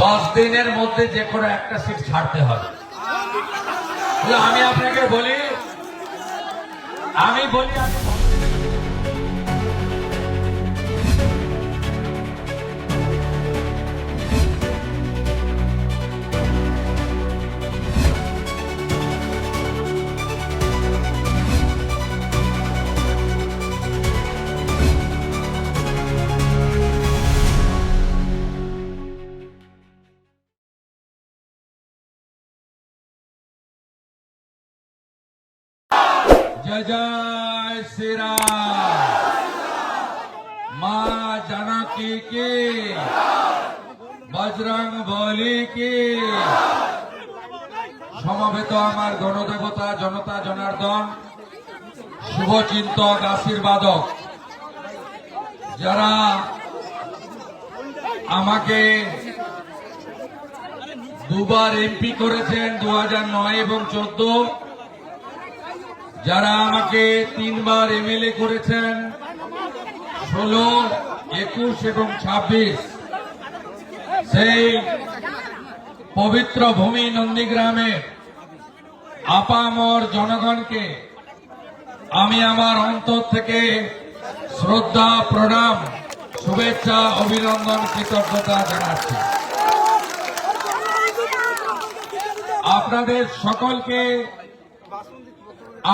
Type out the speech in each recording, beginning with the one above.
10 দিনের মধ্যে যে কোনো একটা সিট ছাড়তে হবে। আমি আপনাকে বলি, जय जय श्री राम, मां जानकी की, बजरंग बली की। সমবেত আমার গণদেবতা, জনতা জনার্দন, শুভচিন্তক, আশীর্বাদক, যারা আমাকে দুবার এমপি করেছেন 2009 এবং 14, যারা আমাকে 3 বার এমএলএ করেছেন 16, 21 এবং 26, সেই পবিত্র ভূমি নন্দীগ্রামে আপামর জনগণকে আমি আমার অন্তর থেকে শ্রদ্ধা, প্রণাম, শুভেচ্ছা, অভিনন্দন, কৃতজ্ঞতা জানাচ্ছি। আপনাদের সকলকে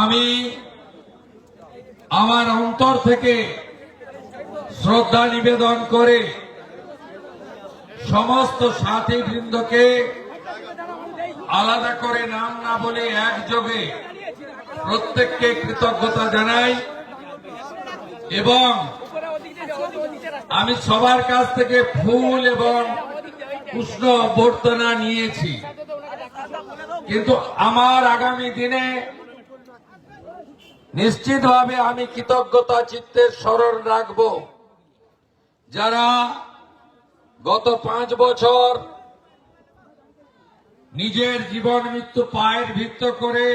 আমি আমার অন্তর থেকে শ্রদ্ধা নিবেদন করে সমস্ত সাথীবৃন্দকে আলাদা করে নাম না বলে একযোগে প্রত্যেককে কৃতজ্ঞতা জানাই এবং আমি সবার কাছ থেকে ফুল এবং পুষ্প অভ্যর্থনা নিয়েছি। কিন্তু আমার আগামী দিনে নিশ্চিতভাবে আমি কৃতজ্ঞতা চিত্তে স্মরণ রাখব যারা গত 5 বছর নিজের জীবন মৃত্যু পায়ের ভিত্ত করে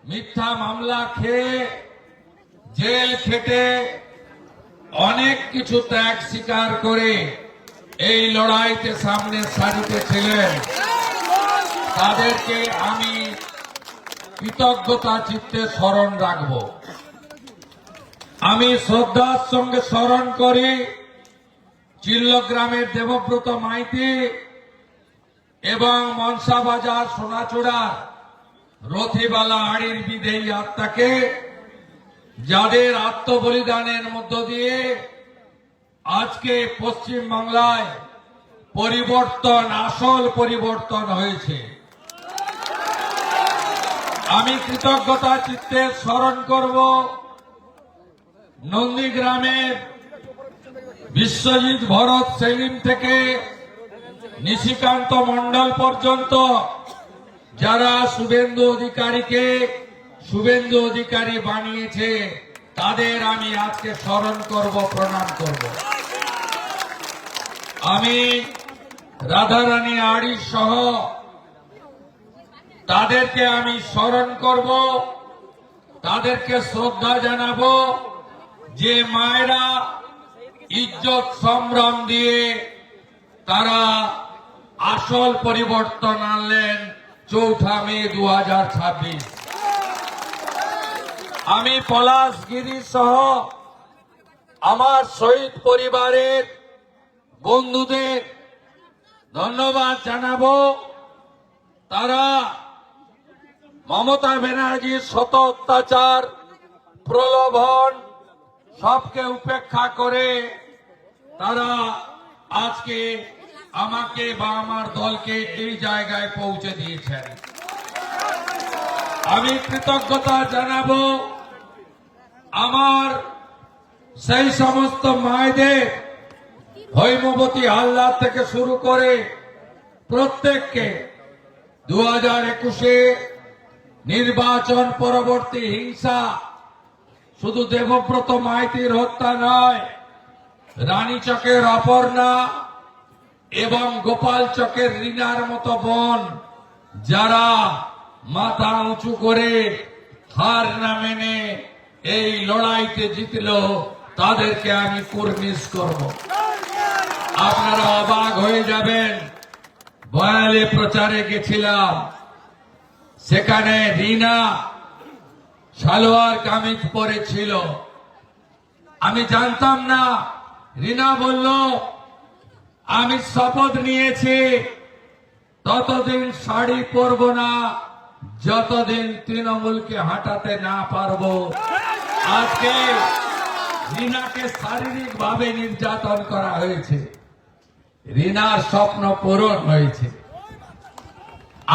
মিথ্যা মামলা খেয়ে জেল খেটে অনেক কিছু ত্যাগ স্বীকার করে এই লড়াইতে সামনের সারিতে ছিলেন। তাদেরকে আমি কৃতজ্ঞতা চিত্তে স্মরণ রাখব। আমি শ্রদ্ধার সঙ্গে স্মরণ করি চিল্লগ্রামের দেবব্রত মাইতি এবং মনসাবাজার সোনাচূড়ার রথিবালা আড়ির বিদেয়ী আত্মাকে, যাদের আত্মবলিদানের মধ্য দিয়ে আজকে পশ্চিম বাংলায় পরিবর্তন, আসল পরিবর্তন হয়েছে। আমি কৃতজ্ঞতা চিত্তে স্মরণ করব নন্দীগ্রামের বিশ্বজিৎ ভরত সেলিম থেকে নিশিকান্ত মণ্ডল পর্যন্ত যারা শুভেন্দু অধিকারীকে শুভেন্দু অধিকারী বানিয়েছে, তাদের আমি আজকে স্মরণ করব, প্রণাম করব। আমি রাধারানী আড়ি সহ তাদেরকে আমি স্মরণ করব, তাদেরকে শ্রদ্ধা জানাবো, যে মায়েরা ইজ্জত সম্ভ্রম দিয়ে তারা আসল পরিবর্তন আনলেন 4 মে 2026। আমি পলাশগিরি সহ আমার শহীদ পরিবারের বন্ধুদের ধন্যবাদ জানাবো। তারা মমতা ব্যানার্জির শত অত্যাচার, প্রলোভন সবকে উপেক্ষা করে তারা আজকে আমাকে বা আমার দলকে এই জায়গায় পৌঁছে দিয়েছেন। আমি কৃতজ্ঞতা জানাবো আমার সেই সমস্ত মায়েদের, হৈমবতী হালদার থেকে শুরু করে প্রত্যেককে 2021-এ নির্বাচন পরবর্তী হিংসা শুধু দেবব্রত মাইতির হত্যা নয়, রানীচকের অপর্ণা এবং গোপাল চকের রিনার মতো বোন যারা মাথা উঁচু করে হার না মেনে এই লড়াইতে জিতল, তাদেরকে আমি কুর্নিশ করব। আপনারা অবাক হয়ে হয়ে যাবেন। বয়ালে প্রচারে গেছিলাম, সেখানে রিনা সালোয়ার কামিজ পরেছিল। আমি জানতাম না। রিনা বলল, আমি শপথ নিয়েছি ততদিন শাড়ি পরব না যতদিন তৃণমূলকে হাঁটাতে না পারবো। আজকে রিনাকে শারীরিক ভাবে নির্যাতন করা হয়েছে, রিনার স্বপ্ন পূরণ হয়েছে।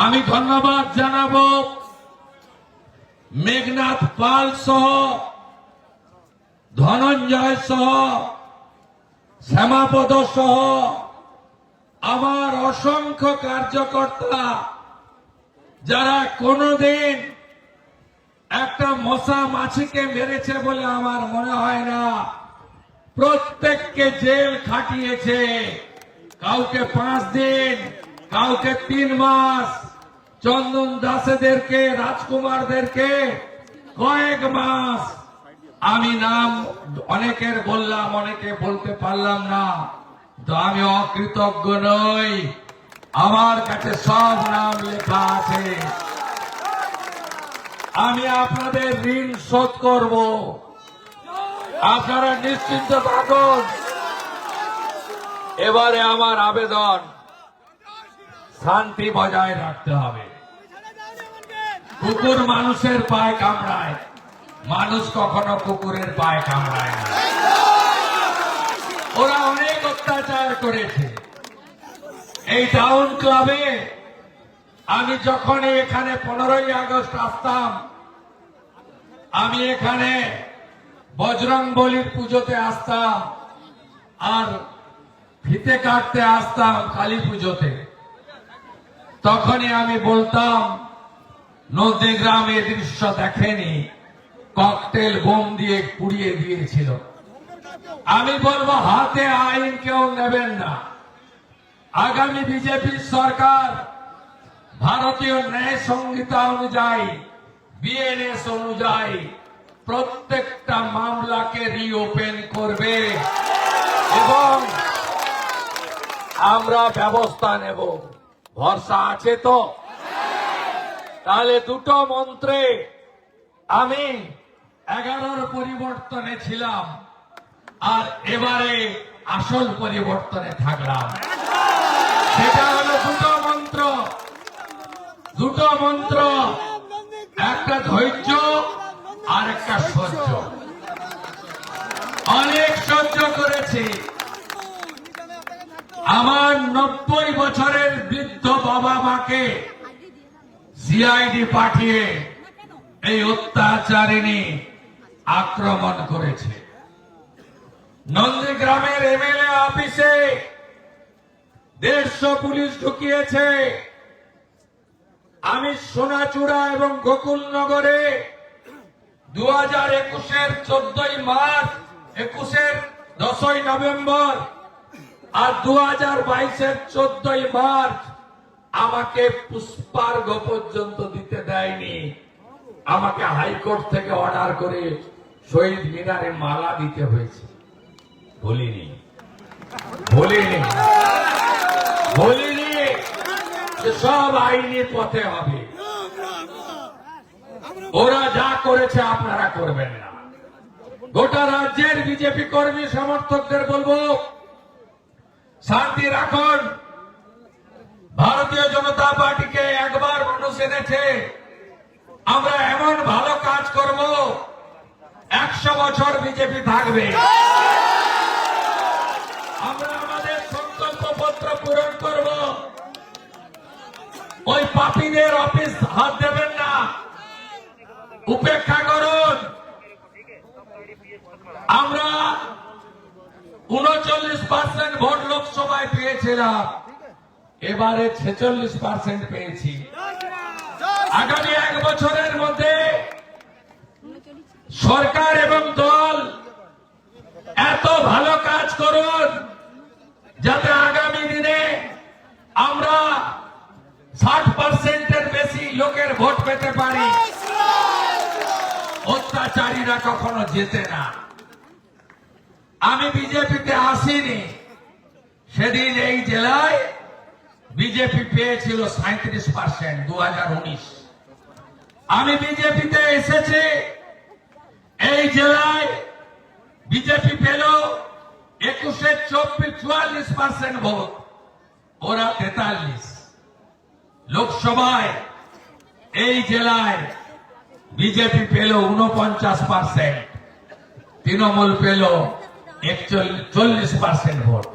আমি ধন্যবাদ জানাবো মেঘনাথ পাল সহ, ধনঞ্জয় সহ, শ্যামাপদ সহ আমার অসংখ্য কার্যকর্তা, যারা কোনোদিন একটা মশা মাছিকে মেরেছে বলে আমার মনে হয় না। প্রত্যেককে জেল খাটিয়েছে, কাউকে 5 দিন, কাউকে 3 মাস, চন্দন দাসেদেরকে, রাজকুমারদেরকে কয়েক মাস। আমি নাম অনেকের বললাম, অনেকে বলতে পারলাম না, তো আমি অকৃতজ্ঞ নই। আমার কাছে সব নাম লেখা আছে। আমি আপনাদের ঋণ শোধ করব, আপনারা নিশ্চিন্ত থাকুন। এবারে আমার আবেদন, শান্তি বজায় রাখতে হবে। কুকুর মানুষের পায়ে কামড়ায়, মানুষ কখনো কুকুরের পায়ে কামড়ায় না। ওরা অনেক অত্যাচার করেছে। এই টাউন ক্লাবে আমি যখন এখানে 15ই আগস্ট আসতাম, আমি এখানে বজরং বলির পুজোতে আসতাম আর ফিতে কাটতে আসতাম কালী পুজোতে। তখনই আমি বলতাম, নন্দীগ্রাম এই দৃশ্য দেখেনি, ককটেল বোম দিয়ে পুড়িয়ে দিয়েছিল। আমি বলবো, হাতে আইন কেউ নেবেন না। আগামী বিজেপি সরকার ভারতীয় ন্যায় সংহিতা অনুযায়ী, বিএনএস অনুযায়ী প্রত্যেকটা মামলাকে রিওপেন করবে এবং আমরা ব্যবস্থা নেব। ভরসা আছে তো? তাহলে দুটো মন্ত্রে আমি 11-র পরিবর্তনে ছিলাম আর এবারে আসল পরিবর্তনে থাকলাম। সেটা হলো দুটো মন্ত্র, একটা ধৈর্য আর একটা সহ্য। অনেক সহ্য করেছি। আমার 90 বছরের বৃদ্ধ বাবা মাকে সিআইডি পাঠিয়ে এই অত্যাচারিণী আক্রমণ করেছে। নন্দীগ্রামের এমএলএ অফিসে 150 পুলিশ ঢুকিয়েছে। আমি সোনাচূড়া এবং গোকুলনগরে 2021-এর 14ই মার্চ, 21-এর 10ই নভেম্বর আর 2022-এর 14ই মার্চ আমাকে পুষ্পার্ঘ পর্যন্ত দিতে দেয়নি। আমাকে হাইকোর্ট থেকে অর্ডার করে শহীদ মিনারে মালা দিতে হয়েছে। বলিনি যে সব আইনি পথে হবে। ওরা যা করেছে আপনারা করবেন না। গোটা রাজ্যের বিজেপি কর্মী সমর্থকদের বলবো, শান্তি রাখুন। ভারতীয় জনতা পার্টিকে একবার মানুষ এনেছে, আমরা এমন ভালো কাজ করব 100 বছর বিজেপি থাকবে। আমরা আমাদের সংকল্প পত্র পূরণ করব। ওই পাপীদের অফিস হাত দেবেন না, উপেক্ষা করুন। আমরা 39% ভোট লোকসভায় পেয়েছিলাম, এবারে 46% পেয়েছি। আগামী 1 বছরের মধ্যে সরকার এবং দল এত ভালো কাজ করুন যাতে আগামী দিনে আমরা 60%-এর বেশি লোকের ভোট পেতে পারি। অত্যাচারীরা কখনো জেতে না। আমি বিজেপিতে আসিনি, সেদিন এই জেলায় বিজেপি পেয়েছিল 37% 2019। আমি বিজেপিতে এসেছি, এই জেলায় বিজেপি পেল 44% ভোট, ওরা 43। লোকসভায় এই জেলায় বিজেপি পেল 49%, তৃণমূল পেল 40% ভোট।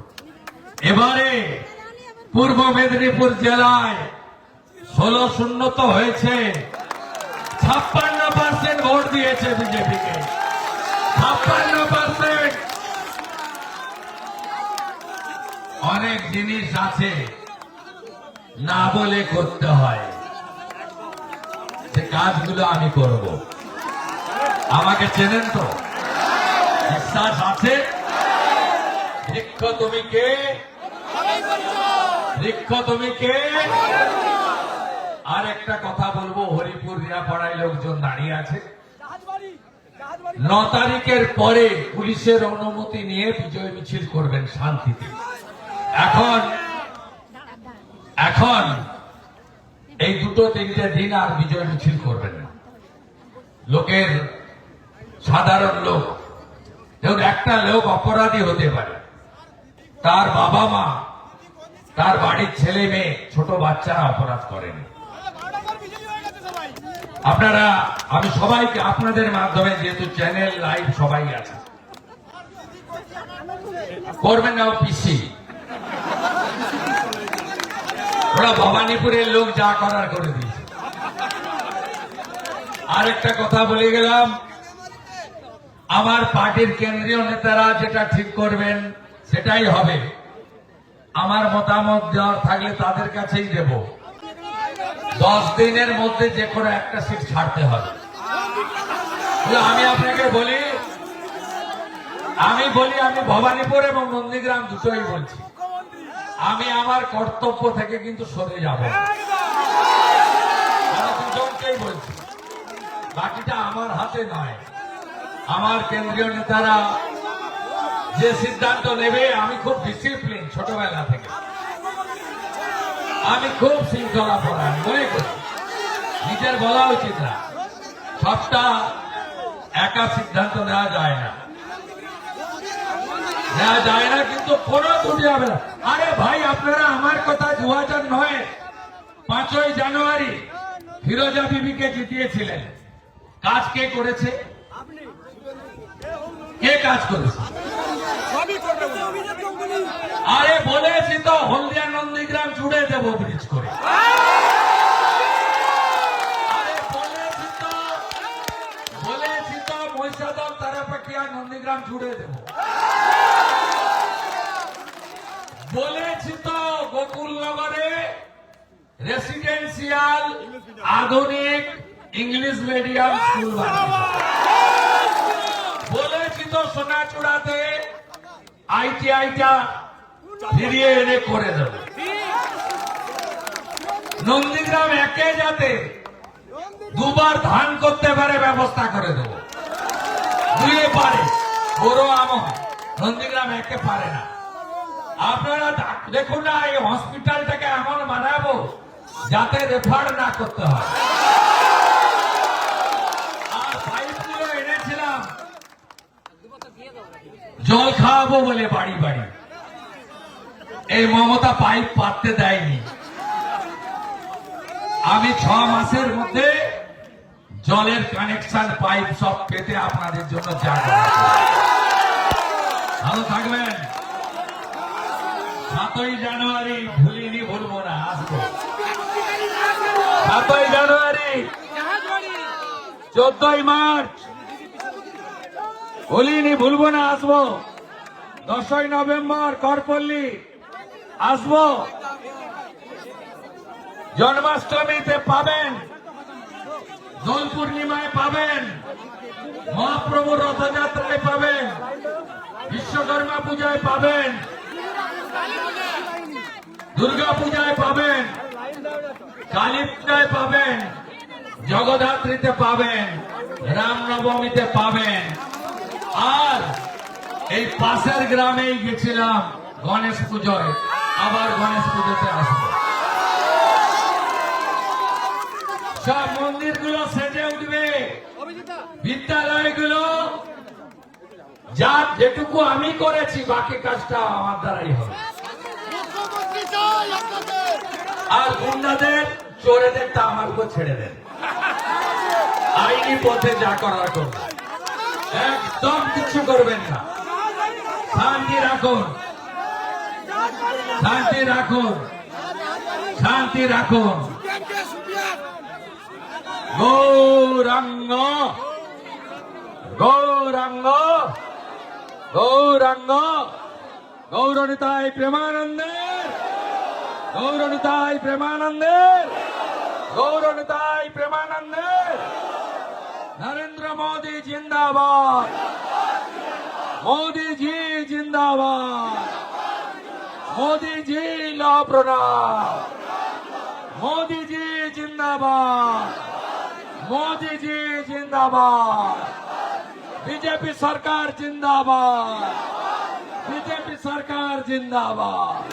এবারে পূর্ব মেদিনীপুর জেলায় 16-0 তো হয়েছে, 56% ভোট দিয়েছে বিজেপিকে, 56%। অনেক জিনিস আছে না বলে করতে হয়, সে কাজগুলো আমি করব। আমাকে চেনেন তো, বিশ্বাস আছে? বৃক্ষ তুমি কে? বৃক্ষ তুমি কে? আর একটা কথা বলবো, হরিপুর রিয়াপাড়ায় লোকজন দাঁড়িয়ে আছে। 9 তারিখের পরে পুলিশের অনুমতি নিয়ে বিজয় মিছিল করবেন শান্তিতে। এখন এই 2-3টে দিন আর বিজয় মিছিল করবেন না। লোকের, সাধারণ লোক, যেমন একটা লোক অপরাধী হতে পারে, তার বাবা মা, তার বাড়ির ছেলে মেয়ে, ছোট বাচ্চারা অপরাধ করেন। আপনারা, আমি সবাইকে আপনাদের মাধ্যমে, যেহেতু চ্যানেল লাইভ সবাই আছে, করবেন না পিসি। ওরা ভবানীপুরের লোক যা করার করে দিয়েছে। আরেকটা কথা বলে গেলাম, আমার পার্টির কেন্দ্রীয় নেতারা যেটা ঠিক করবেন সেটাই হবে। আমার মতামত দেওয়ার থাকলে তাদের কাছেই দেব। 10 দিনের মধ্যে যে কোনো একটা সিট ছাড়তে হবে। আমি আপনাকে বলি, আমি ভবানীপুর এবং নন্দীগ্রাম দুটোই বলছি, আমি আমার কর্তব্য থেকে কিন্তু সরে যাব। দুজনকেই বলছি, বাকিটা আমার হাতে নয়। আমার কেন্দ্রীয় নেতারা যে সিদ্ধান্ত নেবে, আমি খুব ডিসিপ্লিন ছোটবেলা থেকে, আমি খুব শৃঙ্খলা পরায়ণ মনে করি। নিজের বলা উচিত না, সবটা একা সিদ্ধান্ত নেওয়া যায় না, কিন্তু কোনো ত্রুটি হবে না। আরে ভাই, আপনারা আমার কথা 2009 5ই জানুয়ারি ফিরোজা বিবিকে জিতিয়েছিলেন। কাজ কে করেছে? কে কাজ করেছে? আরে বলেছি তো, হলদিয়া নন্দীগ্রাম জুড়ে দেবো ব্রিজ করে। আরে বলেছি তো মহিষাদল তারাপাটিয়া নন্দীগ্রাম জুড়ে দেবো। বলেছি তো গোকুলনগরে রেসিডেন্সিয়াল আধুনিক ইংলিশ মিডিয়াম স্কুল বানাবো। বলেছি তো সোনাচূড়াতে আইটিআইটা ফিরিয়ে এনে করে দেব। নন্দীগ্রাম একে যাতে 2বার ধান করতে পারে ব্যবস্থা করে দেব। 2 পারে, বড় আমন, নন্দীগ্রাম একে পারে না। আপনারা দেখুন না, এই হসপিটালটাকে এমন বানাবো যাতে রেফার না করতে হয়। আর পাইপগুলো এনেছিলাম জল খাওয়াবো বলে বাড়ি বাড়ি। এই মমতা পাইপ পাততে দেয়নি। আমি 6 মাসের মধ্যে জলের কানেকশন পাইপ সব পেতে আপনাদের জন্য যা ভালো থাকবেন। 7ই জানুয়ারি ভুলিনি, ভুলবো না, আসবো। 7ই জানুয়ারি, 14ই মার্চ ভুলিনি, ভুলবো না, আসবো। 10ই নভেম্বর করপল্লী আসবো। জন্মাষ্টমীতে পাবেন, দোল পূর্ণিমায় পাবেন, মহাপ্রভুর রথযাত্রায় পাবেন, বিশ্বকর্মা পূজায় পাবেন, দুর্গা পূজায় পাবেন, কালী পূজায় পাবেন, জগদ্ধাত্রীতে পাবেন, রামনবমীতে পাবেন। আর এই পাশের গ্রামেই গেছিলাম গণেশ পুজোয় আবার গণেশ পুজোতে আসবো। সব মন্দিরগুলো সেজে উঠবে, বিদ্যালয়গুলো যা যেটুকু আমি করেছি বাকি কাজটা আমার দ্বারাই হবে। আর গুন্ডাদের চোরেদেরটা আমার উপর ছেড়ে দেন, আইনি পথে যা করার করবে, একদম কিছু করবেন না। শান্তি রাখুন, শান্তি রাখুন, শান্তি রাখুন। গৌরাঙ্গ গৌরাঙ্গ গৌরাঙ্গ গৌরনিতাই প্রেমানন্দের, গৌরনিতাই প্রেমানন্দের, গৌরনিতাই প্রেমানন্দের। নরেন্দ্র মোদী জিন্দাবাদ, मोदी जी जिंदाबाद, मोदी जी ला प्रणाम, मोदी जी जिंदाबाद, मोदी जी जिंदाबाद, बीजेपी सरकार जिंदाबाद, बीजेपी सरकार जिंदाबाद।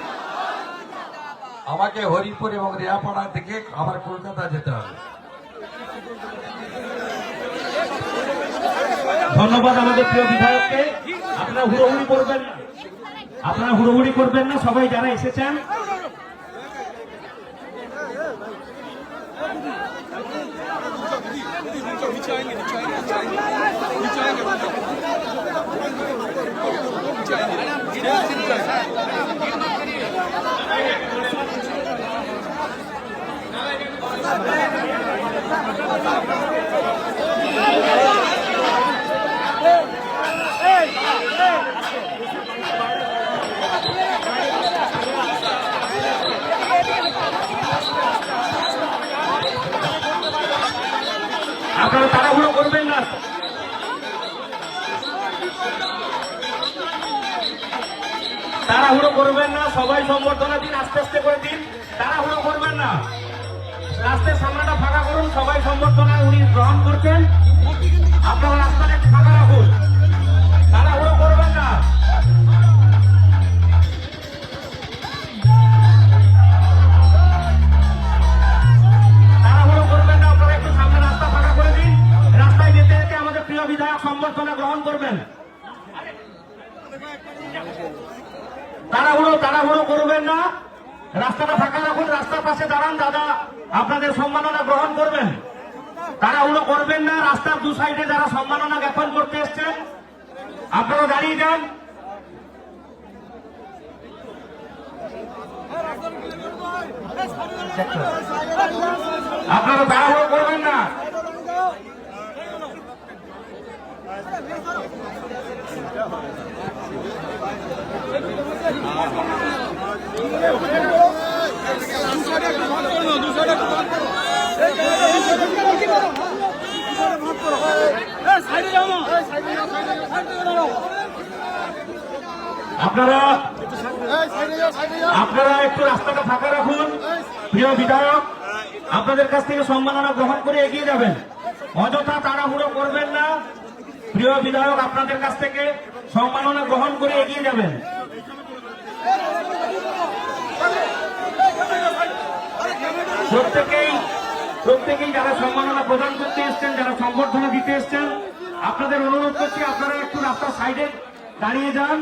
আমাকে হরিপুর এবং রিয়াপাড়া থেকে আবার কলকাতা যেতে হবে। ধন্যবাদ আমাদের প্রিয় বিধায়ককে। আপনারা হুড়োহুড়ি করবেন না, আপনারা হুড়োহুড়ি করবেন না, সবাই যারা এসেছেন আপনারা তাড়াহুড়ো করবেন না, তাড়াহুড়ো করবেন না, সবাই সম্বর্ধনা দিন, আস্তে আস্তে করে দিন, তাড়াহুড়ো করবেন না। রাস্তার সামনেটা ফাঁকা করুন, সবাই সম্বর্ধনা উনি গ্রহণ করছেন। আপনারা রাস্তাটা একটু ফাঁকা রাখুন, তাড়াহুড়ো করবেন না। তাড়াহুড়ো করবেন না, আপনারা একটু সামনে রাস্তা ফাঁকা করে দিন। রাস্তায় যেতে যেতে আমাদের প্রিয় বিধায়ক সম্বর্ধনা গ্রহণ করবেন। তাড়াহুড়ো করবেন না, রাস্তাটা ফাঁকা রাখুন, রাস্তার পাশে দাঁড়ান, দাদা আপনাদের সম্মাননা গ্রহণ করবেন। তাড়াহুড়ো করবেন না, রাস্তার দু সাইডে যারা সম্মাননা জ্ঞাপন করতে এসছেন আপনারা দাঁড়িয়ে যান। আপনারা তাড়াহুড়ো করবেন না। আপনারা একটু রাস্তাটা ফাঁকা রাখুন। প্রিয় বিধায়ক আপনাদের কাছ থেকে সম্মাননা গ্রহণ করে এগিয়ে যাবেন, অযথা তাড়াহুড়ো করবেন না। প্রিয় বিধায়ক আপনাদের কাছ থেকে সম্মাননা গ্রহণ করে এগিয়ে যাবেন। প্রত্যেকেই যারা সম্মাননা প্রদান করতে এসছেন, যারা সংবর্ধনা দিতে এসছেন, আপনাদের অনুরোধ করছি আপনারা একটু রাস্তার সাইডে দাঁড়িয়ে যান।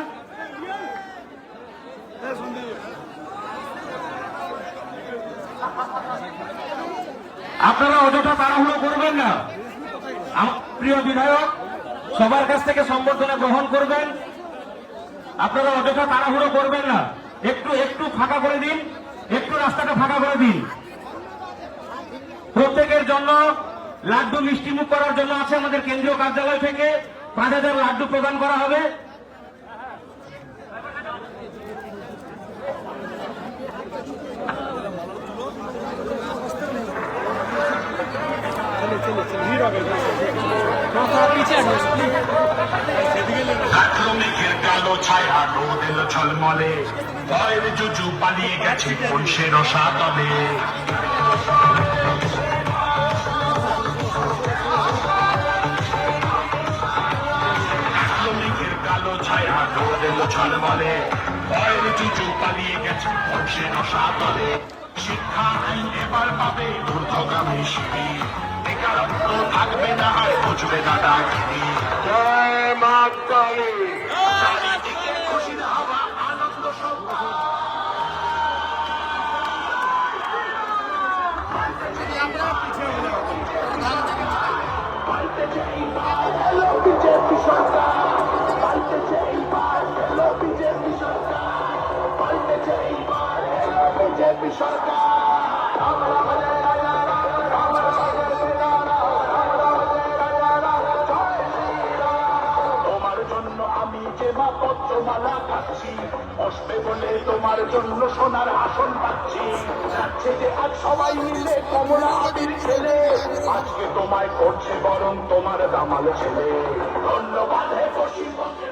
আপনারা অযথা তাড়াহুড়ো করবেন না। আমার প্রিয় বিধায়ক সবার কাছ থেকে সম্বর্ধনা গ্রহণ করবেন, আপনারা অযথা তাড়াহুড়ো করবেন না। একটু ফাঁকা করে দিন, একটু রাস্তাটা ফাঁকা করে দিন। প্রত্যেকের জন্য লাড্ডু মিষ্টিমুখ করার জন্য আছে আমাদের কেন্দ্রীয় কার্যালয় থেকে 5000 লাড্ডু প্রদান করা হবে। মেঘের কালো ছায়া রোদ এলো ঝলমলে, ভয়ের জুজু পালিয়ে গেছে কোন সে রসাতলে। মেঘের কালো ছায়া রোদ এলো ঝলমলে, ভয়ের জুজু পালিয়ে গেছে বংশের রসাতলে শিক্ষা আইন এবার পাবে ঊর্ধ্বগামী সিঁড়ি বেকারত্ব থাকবে না আর বুঝবে না ডাকিনি জয় মা কালী চারিদিকে খুশির হাওয়া আনন্দ সভা বিজেপি সরকার পাল্টেছে এইবার এলো বিজেপি সরকার পাল্টেছে এইবার এলো বিজেপি সরকার তোমার জন্য আমি যে মা পত্রমালা খাচ্ছি বসবে বলে তোমার জন্য সোনার আসন পাচ্ছি যাচ্ছে যে আজ সবাই মিলে কমলা আবির ছেলে আজকে তোমায় করছে বরং তোমার দামাল ছেলে ধন্যবাদ হে পশ্চিমবঙ্গের